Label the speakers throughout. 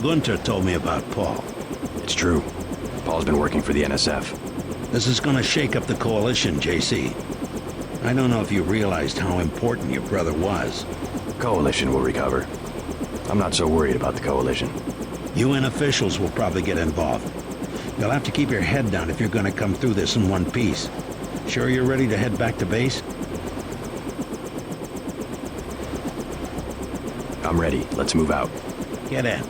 Speaker 1: Gunter told me about Paul.
Speaker 2: It's true. Paul's been working for the NSF.
Speaker 1: This is gonna shake up the coalition, JC. I don't know if you realized how important your brother was.
Speaker 2: Coalition will recover. I'm not so worried about the coalition.
Speaker 1: UN officials will probably get involved. You'll have to keep your head down if you're gonna come through this in one piece. Sure you're ready to head back to base?
Speaker 2: I'm ready. Let's move out.
Speaker 1: Get in.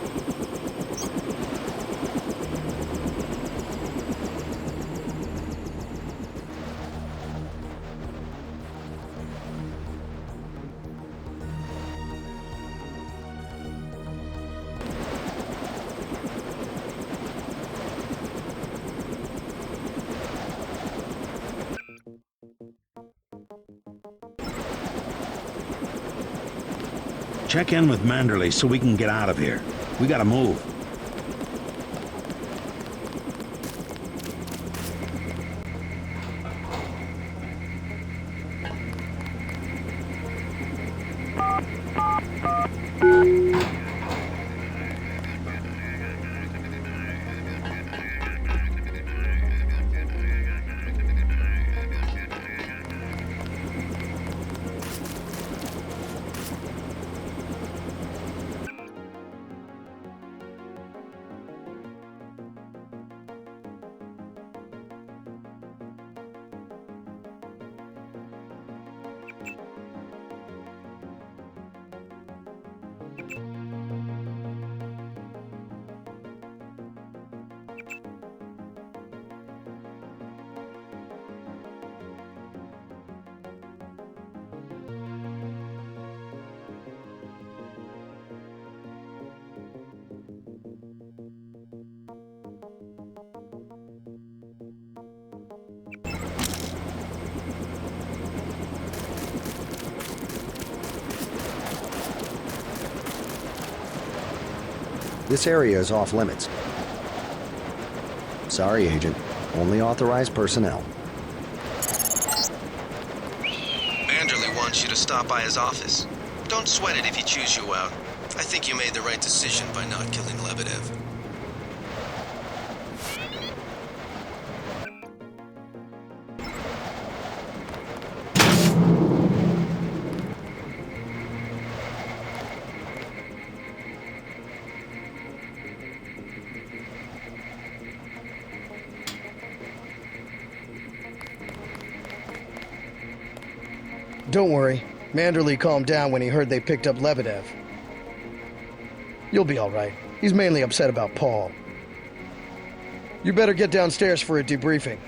Speaker 1: Check in with Manderley so we can get out of here. We gotta move.
Speaker 3: This area is off limits. Sorry, Agent. Only authorized personnel.
Speaker 4: Manderley wants you to stop by his office. Don't sweat it if he chews you out. I think you made the right decision by not killing Lebedev.
Speaker 5: Don't worry. Manderley calmed down when he heard they picked up Lebedev. You'll be all right. He's mainly upset about Paul. You better get downstairs for a debriefing.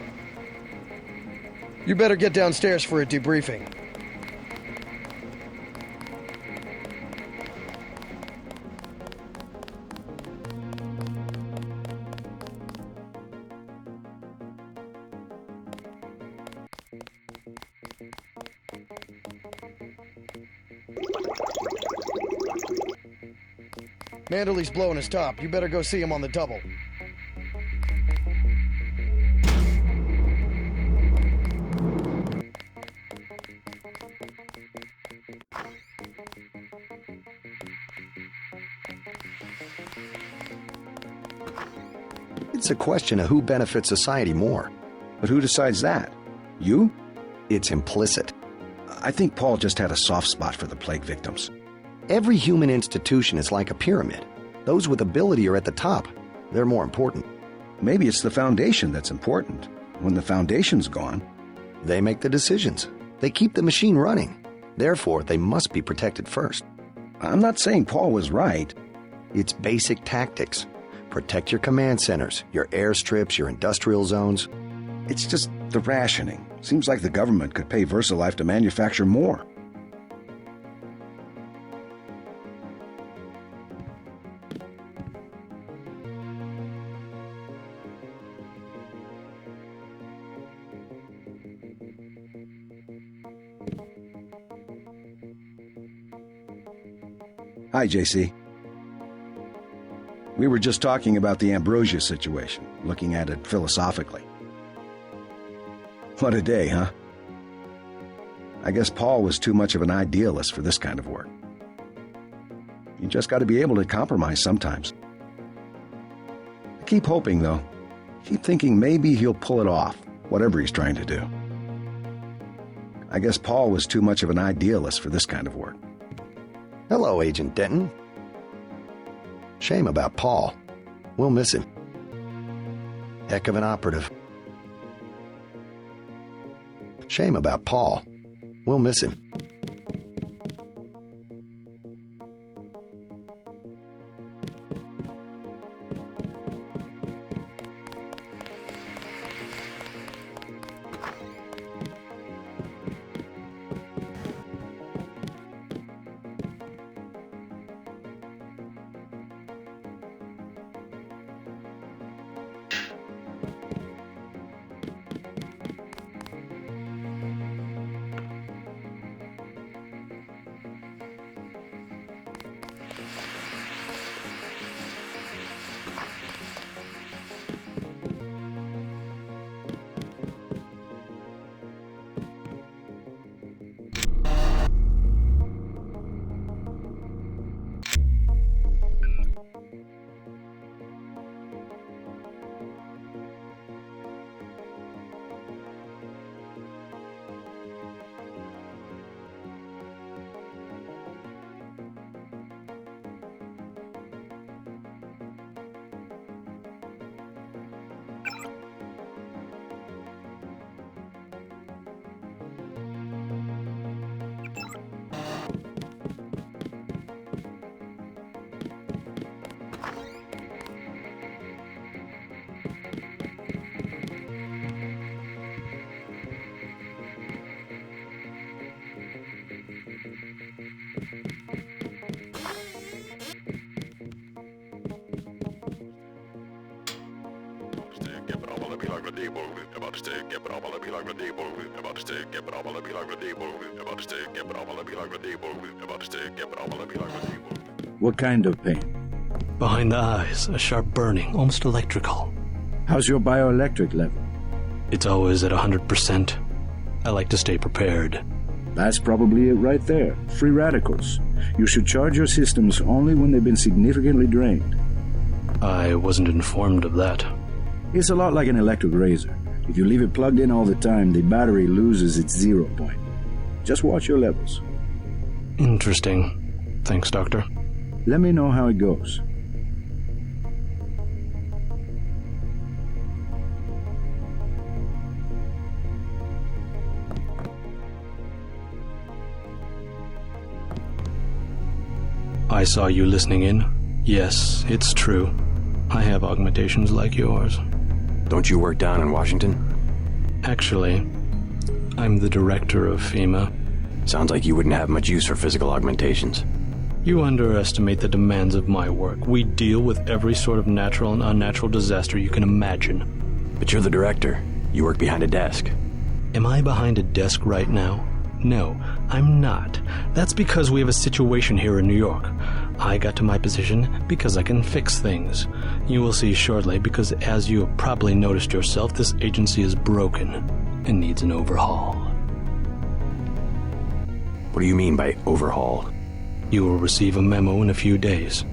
Speaker 5: Manderley's blowing his top. You better go see him on the double.
Speaker 3: It's a question of who benefits society more.
Speaker 6: But who decides that? You?
Speaker 3: It's implicit.
Speaker 6: I think Paul just had a soft spot for the plague victims.
Speaker 3: Every human institution is like a pyramid. Those with ability are at the top. They're more important.
Speaker 6: Maybe it's the foundation that's important. When the foundation's gone...
Speaker 3: They make the decisions. They keep the machine running. Therefore, they must be protected first.
Speaker 6: I'm not saying Paul was right.
Speaker 3: It's basic tactics. Protect your command centers, your airstrips, your industrial zones.
Speaker 6: It's just the rationing. Seems like the government could pay VersaLife to manufacture more. Hi, JC. We were just talking about the Ambrosia situation, looking at it philosophically. What a day, huh? I guess Paul was too much of an idealist for this kind of work. You just got to be able to compromise sometimes. I keep hoping, though. Keep thinking maybe he'll pull it off, whatever he's trying to do. I guess Paul was too much of an idealist for this kind of work.
Speaker 3: Hello, Agent Denton. Shame about Paul. We'll miss him. Heck of an operative. Shame about Paul. We'll miss him.
Speaker 7: What kind of pain?
Speaker 8: Behind the eyes, a sharp burning, almost electrical.
Speaker 7: How's your bioelectric level?
Speaker 8: It's always at 100%. I like to stay prepared.
Speaker 7: That's probably it right there. Free radicals. You should charge your systems only when they've been significantly drained.
Speaker 8: I wasn't informed of that.
Speaker 7: It's a lot like an electric razor. If you leave it plugged in all the time, the battery loses its 0 point. Just watch your levels.
Speaker 8: Interesting. Thanks, Doctor.
Speaker 7: Let me know how it goes.
Speaker 8: I saw you listening in. Yes, it's true. I have augmentations like yours.
Speaker 2: Don't you work down in Washington?
Speaker 8: Actually, I'm the director of FEMA.
Speaker 2: Sounds like you wouldn't have much use for physical augmentations.
Speaker 8: You underestimate the demands of my work. We deal with every sort of natural and unnatural disaster you can imagine.
Speaker 2: But you're the director. You work behind a desk.
Speaker 8: Am I behind a desk right now? No, I'm not. That's because we have a situation here in New York. I got to my position because I can fix things. You will see shortly, because as you have probably noticed yourself, this agency is broken and needs an overhaul.
Speaker 2: What do you mean by overhaul?
Speaker 8: You will receive a memo in a few days.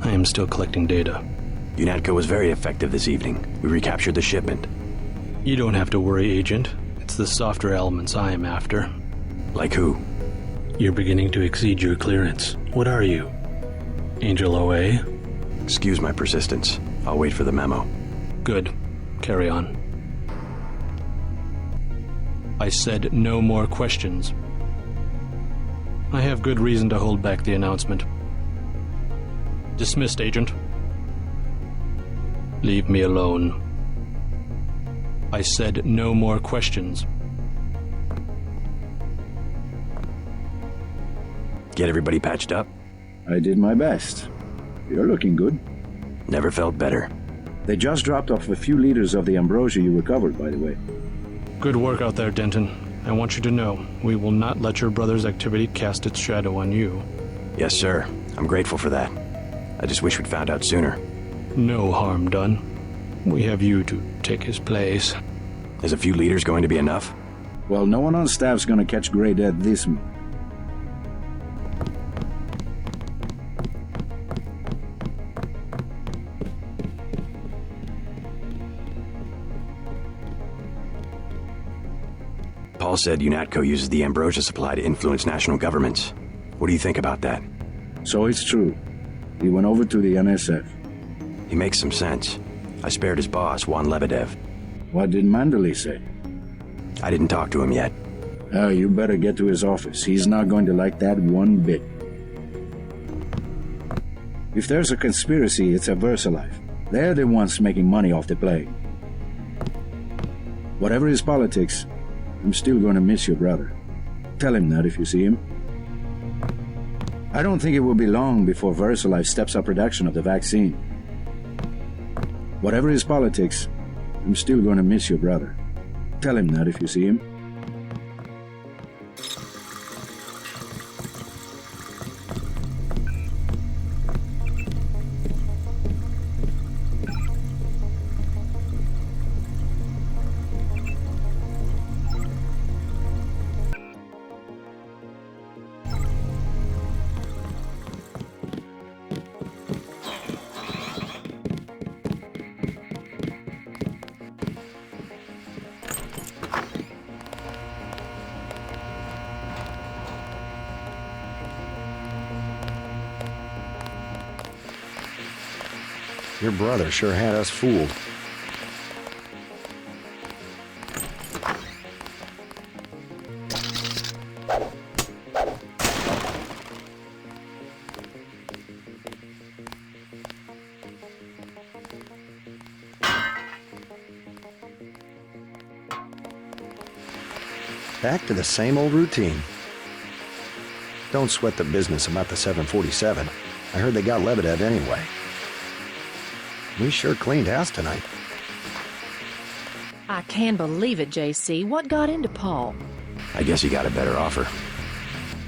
Speaker 8: I am still collecting data.
Speaker 2: UNATCO was very effective this evening. We recaptured the shipment.
Speaker 8: You don't have to worry, Agent. It's the softer elements I am after.
Speaker 2: Like who?
Speaker 8: You're beginning to exceed your clearance. What are you? Angel OA?
Speaker 2: Excuse my persistence. I'll wait for the memo.
Speaker 8: Good. Carry on. I said no more questions. I have good reason to hold back the announcement. Dismissed, Agent. Leave me alone. I said no more questions.
Speaker 2: Get everybody patched up?
Speaker 7: I did my best. You're looking good.
Speaker 2: Never felt better.
Speaker 7: They just dropped off a few liters of the ambrosia you recovered, by the way.
Speaker 8: Good work out there, Denton. I want you to know, we will not let your brother's activity cast its shadow on you.
Speaker 2: Yes, sir. I'm grateful for that. I just wish we'd found out sooner.
Speaker 8: No harm done. We have you to take his place.
Speaker 2: Is a few liters going to be enough?
Speaker 7: Well, no one on staff's gonna catch Gray dead this move.
Speaker 2: Paul said UNATCO uses the ambrosia supply to influence national governments. What do you think about that?
Speaker 7: So it's true. He went over to the NSF.
Speaker 2: He makes some sense. I spared his boss, Juan Lebedev.
Speaker 7: What did Manderley say?
Speaker 2: I didn't talk to him yet.
Speaker 7: Oh, you better get to his office. He's not going to like that one bit. If there's a conspiracy, it's a VersaLife. They're the ones making money off the plague. Whatever his politics, I'm still going to miss your brother. Tell him that if you see him. I don't think it will be long before VersaLife steps up production of the vaccine. Whatever his politics, I'm still going to miss your brother. Tell him that if you see him.
Speaker 3: Your brother sure had us fooled. Back to the same old routine. Don't sweat the business about the 747. I heard they got Lebedev anyway. We sure cleaned house tonight.
Speaker 9: I can't believe it, JC. What got into Paul?
Speaker 2: I guess he got a better offer.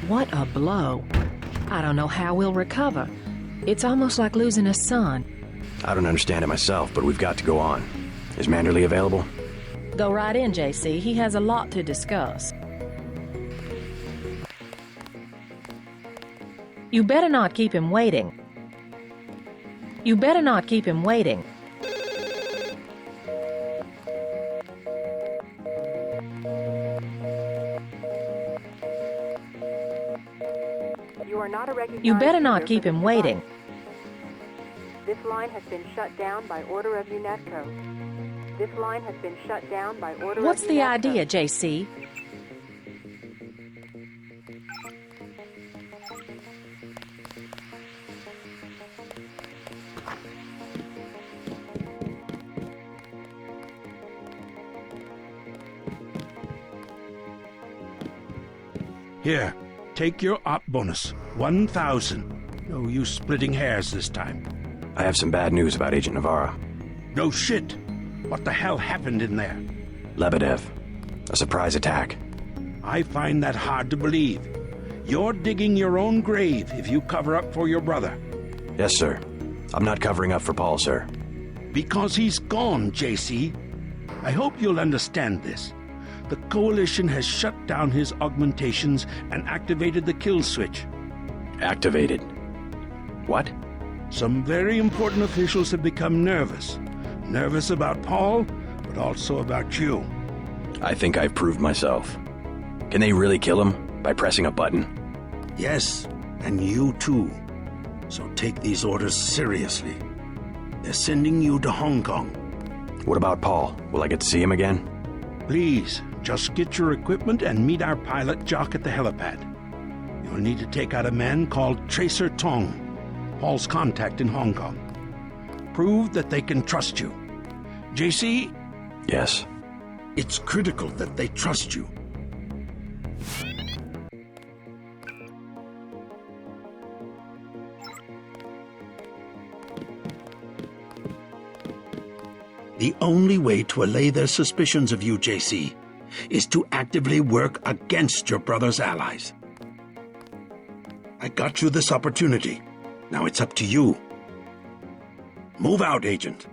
Speaker 9: What a blow. I don't know how we'll recover. It's almost like losing a son.
Speaker 2: I don't understand it myself, but we've got to go on. Is Manderley available?
Speaker 9: Go right in, JC. He has a lot to discuss. You better not keep him waiting. You better not keep him waiting.
Speaker 10: You are not a recognized
Speaker 9: You better not
Speaker 10: user
Speaker 9: keep
Speaker 10: for
Speaker 9: him
Speaker 10: this
Speaker 9: waiting.
Speaker 10: line. This line has been shut down by order of UNATCO. This line has been shut down by order
Speaker 9: What's
Speaker 10: of
Speaker 9: the
Speaker 10: UNATCO.
Speaker 9: idea, JC?
Speaker 1: Here, take your op bonus. 1,000. No use splitting hairs this time.
Speaker 2: I have some bad news about Agent Navarro.
Speaker 1: No shit. What the hell happened in there?
Speaker 2: Lebedev. A surprise attack.
Speaker 1: I find that hard to believe. You're digging your own grave if you cover up for your brother.
Speaker 2: Yes, sir. I'm not covering up for Paul, sir.
Speaker 1: Because he's gone, JC. I hope you'll understand this. The Coalition has shut down his augmentations and activated the kill switch.
Speaker 2: Activated. What?
Speaker 1: Some very important officials have become nervous. Nervous about Paul, but also about you.
Speaker 2: I think I've proved myself. Can they really kill him by pressing a button?
Speaker 1: Yes, and you too. So take these orders seriously. They're sending you to Hong Kong.
Speaker 2: What about Paul? Will I get to see him again?
Speaker 1: Please, just get your equipment and meet our pilot Jock at the helipad. You'll need to take out a man called Tracer Tong, Paul's contact in Hong Kong. Prove that they can trust you. JC?
Speaker 2: Yes.
Speaker 1: It's critical that they trust you. The only way to allay their suspicions of you, JC, is to actively work against your brother's allies. I got you this opportunity. Now it's up to you. Move out, Agent.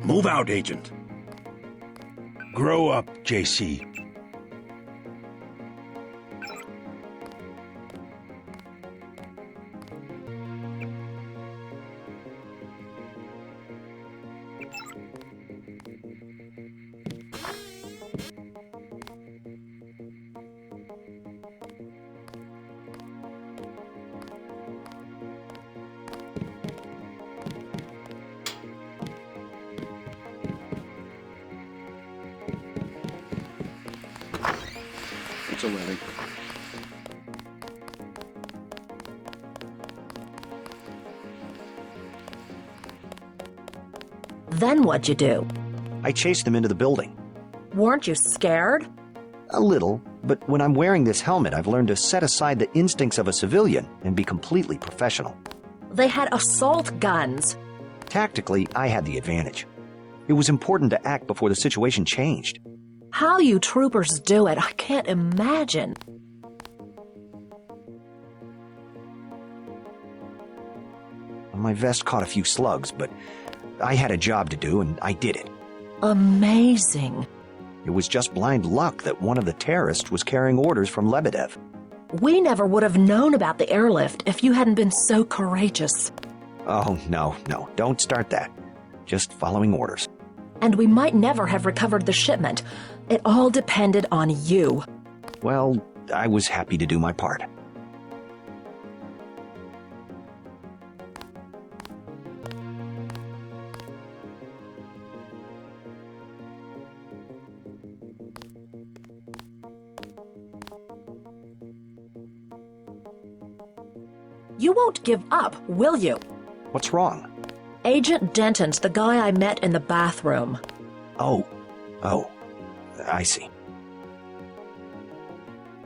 Speaker 1: Move out, Agent. Grow up, JC.
Speaker 6: It's a levy.
Speaker 9: Then what'd you do?
Speaker 3: I chased him into the building.
Speaker 9: Weren't you scared?
Speaker 3: A little, but when I'm wearing this helmet, I've learned to set aside the instincts of a civilian and be completely professional.
Speaker 9: They had assault guns.
Speaker 3: Tactically, I had the advantage. It was important to act before the situation changed.
Speaker 9: How you troopers do it, I can't imagine.
Speaker 3: My vest caught a few slugs, but I had a job to do, and I did it.
Speaker 9: Amazing.
Speaker 3: It was just blind luck that one of the terrorists was carrying orders from Lebedev.
Speaker 9: We never would have known about the airlift if you hadn't been so courageous.
Speaker 3: Oh, no, don't start that. Just following orders.
Speaker 9: And we might never have recovered the shipment. It all depended on you.
Speaker 3: Well, I was happy to do my part.
Speaker 9: You won't give up, will you?
Speaker 3: What's wrong?
Speaker 9: Agent Denton's the guy I met in the bathroom.
Speaker 3: Oh, I see.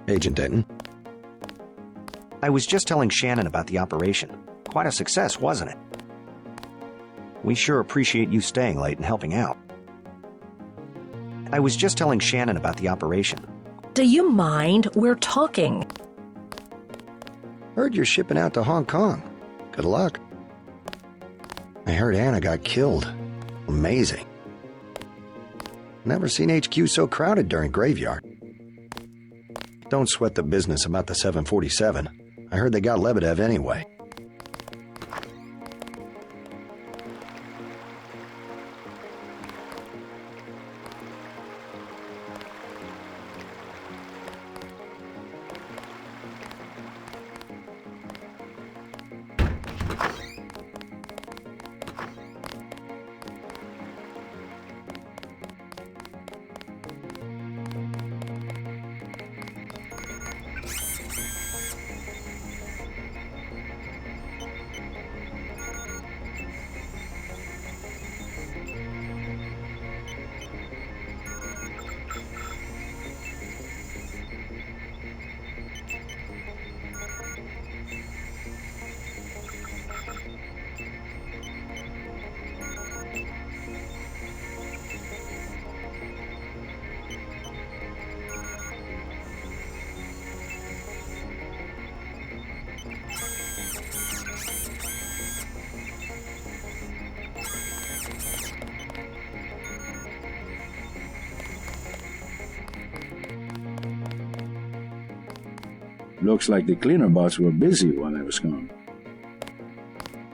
Speaker 6: Agent Denton.
Speaker 3: I was just telling Shannon about the operation. Quite a success, wasn't it? We sure appreciate you staying late and helping out. I was just telling Shannon about the operation.
Speaker 9: Do you mind? We're talking.
Speaker 3: Heard you're shipping out to Hong Kong. Good luck. I heard Anna got killed. Amazing. Never seen HQ so crowded during graveyard. Don't sweat the business about the 747. I heard they got Lebedev anyway.
Speaker 7: Looks like the cleaner bots were busy while I was gone.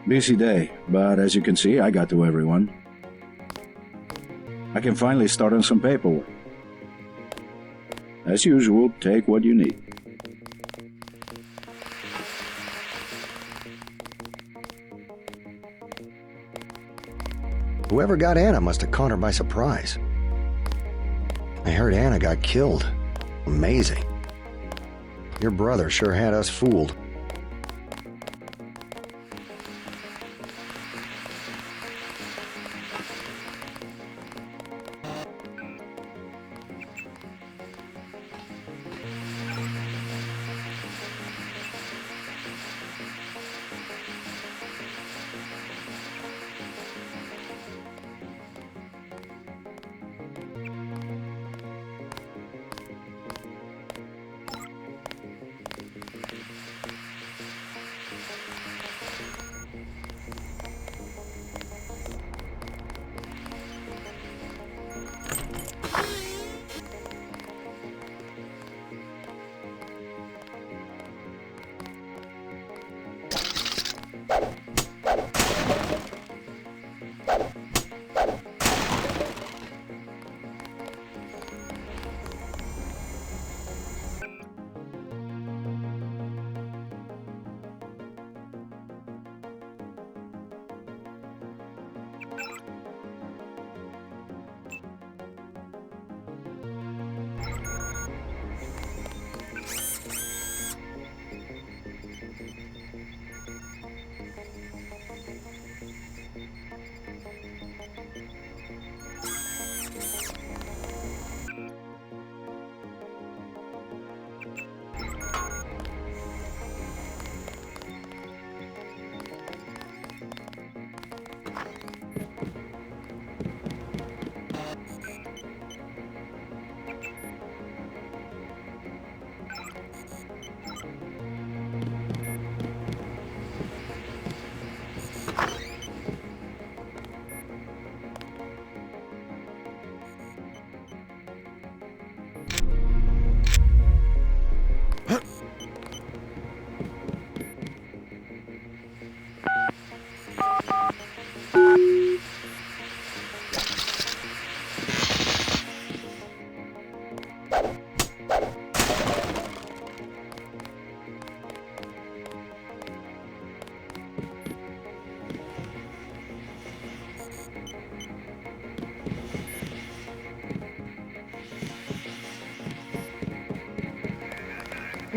Speaker 7: Busy day, but as you can see, I got to everyone. I can finally start on some paperwork. As usual, take what you need.
Speaker 3: Whoever got Anna must have caught her by surprise. I heard Anna got killed. Amazing. Your brother sure had us fooled.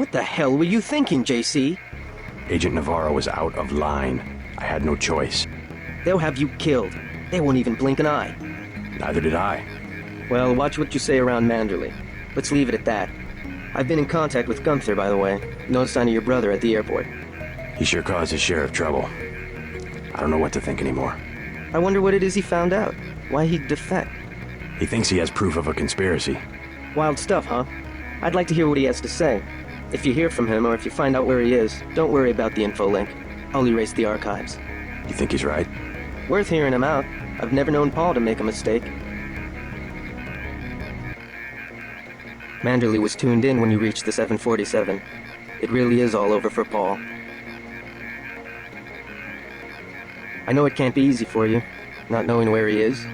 Speaker 11: What the hell were you thinking, JC?
Speaker 2: Agent Navarro was out of line. I had no choice.
Speaker 11: They'll have you killed. They won't even blink an eye.
Speaker 2: Neither did I.
Speaker 11: Well, watch what you say around Manderley. Let's leave it at that. I've been in contact with Gunther, by the way. No sign of your brother at the airport.
Speaker 2: He sure caused his share of trouble. I don't know what to think anymore.
Speaker 11: I wonder what it is he found out. Why he'd defect.
Speaker 2: He thinks he has proof of a conspiracy.
Speaker 11: Wild stuff, huh? I'd like to hear what he has to say. If you hear from him, or if you find out where he is, don't worry about the info link. I'll erase the archives.
Speaker 2: You think he's right?
Speaker 11: Worth hearing him out. I've never known Paul to make a mistake. Manderley was tuned in when you reached the 747. It really is all over for Paul. I know it can't be easy for you, not knowing where he is.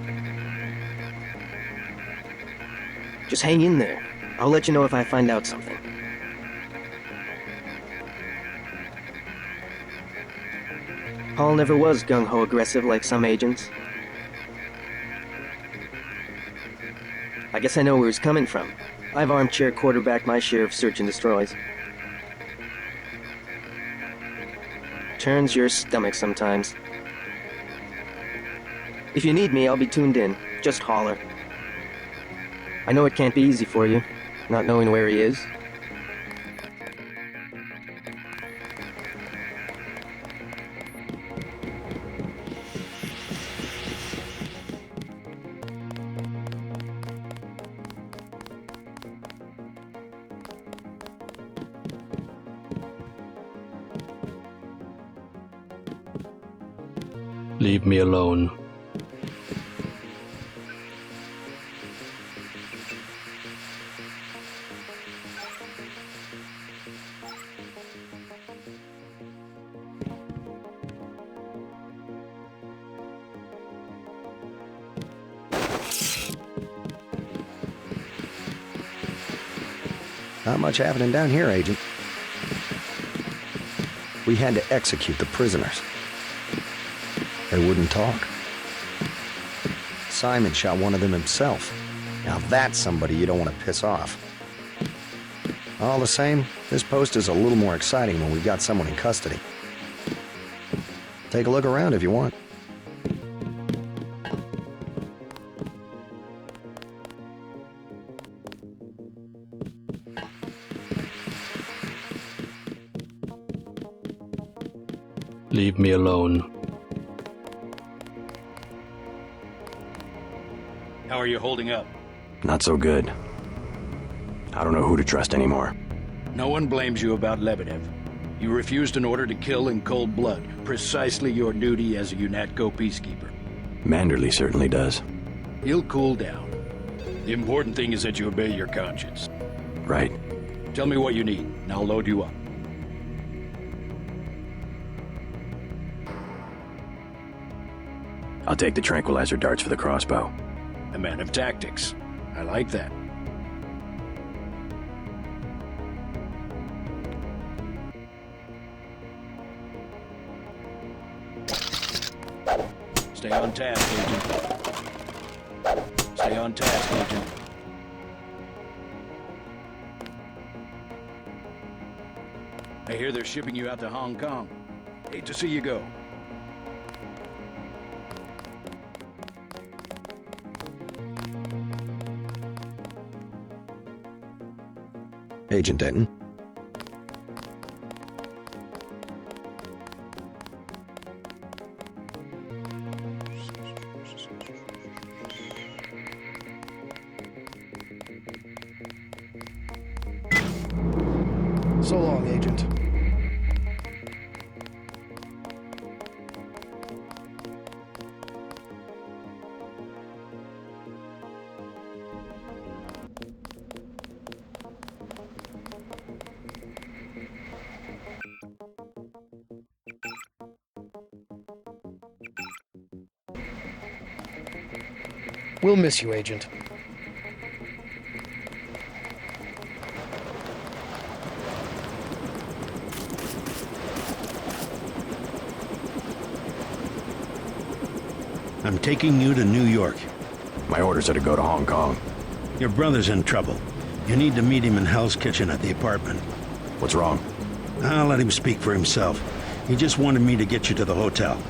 Speaker 11: Just hang in there. I'll let you know if I find out something. Paul never was gung-ho aggressive like some agents. I guess I know where he's coming from. I've armchair quarterbacked my share of search and destroys. Turns your stomach sometimes. If you need me, I'll be tuned in. Just holler. I know it can't be easy for you, not knowing where he is.
Speaker 8: Leave me alone.
Speaker 3: Not much happening down here, Agent. We had to execute the prisoners. They wouldn't talk. Simon shot one of them himself. Now that's somebody you don't want to piss off. All the same, this post is a little more exciting when we've got someone in custody. Take a look around if you want.
Speaker 8: Leave me alone.
Speaker 12: How are you holding up?
Speaker 2: Not so good. I don't know who to trust anymore.
Speaker 12: No one blames you about Lebedev. You refused an order to kill in cold blood, precisely your duty as a UNATCO peacekeeper.
Speaker 2: Manderley certainly does.
Speaker 12: He'll cool down. The important thing is that you obey your conscience.
Speaker 2: Right.
Speaker 12: Tell me what you need, and I'll load you up.
Speaker 2: I'll take the tranquilizer darts for the crossbow.
Speaker 12: A man of tactics. I like that. Stay on task, Agent. Stay on task, Agent. I hear they're shipping you out to Hong Kong. Hate to see you go.
Speaker 3: Agent Denton.
Speaker 5: So long, Agent. We'll miss you, Agent.
Speaker 1: I'm taking you to New York.
Speaker 2: My orders are to go to Hong Kong.
Speaker 1: Your brother's in trouble. You need to meet him in Hell's Kitchen at the apartment.
Speaker 2: What's wrong?
Speaker 1: I'll let him speak for himself. He just wanted me to get you to the hotel.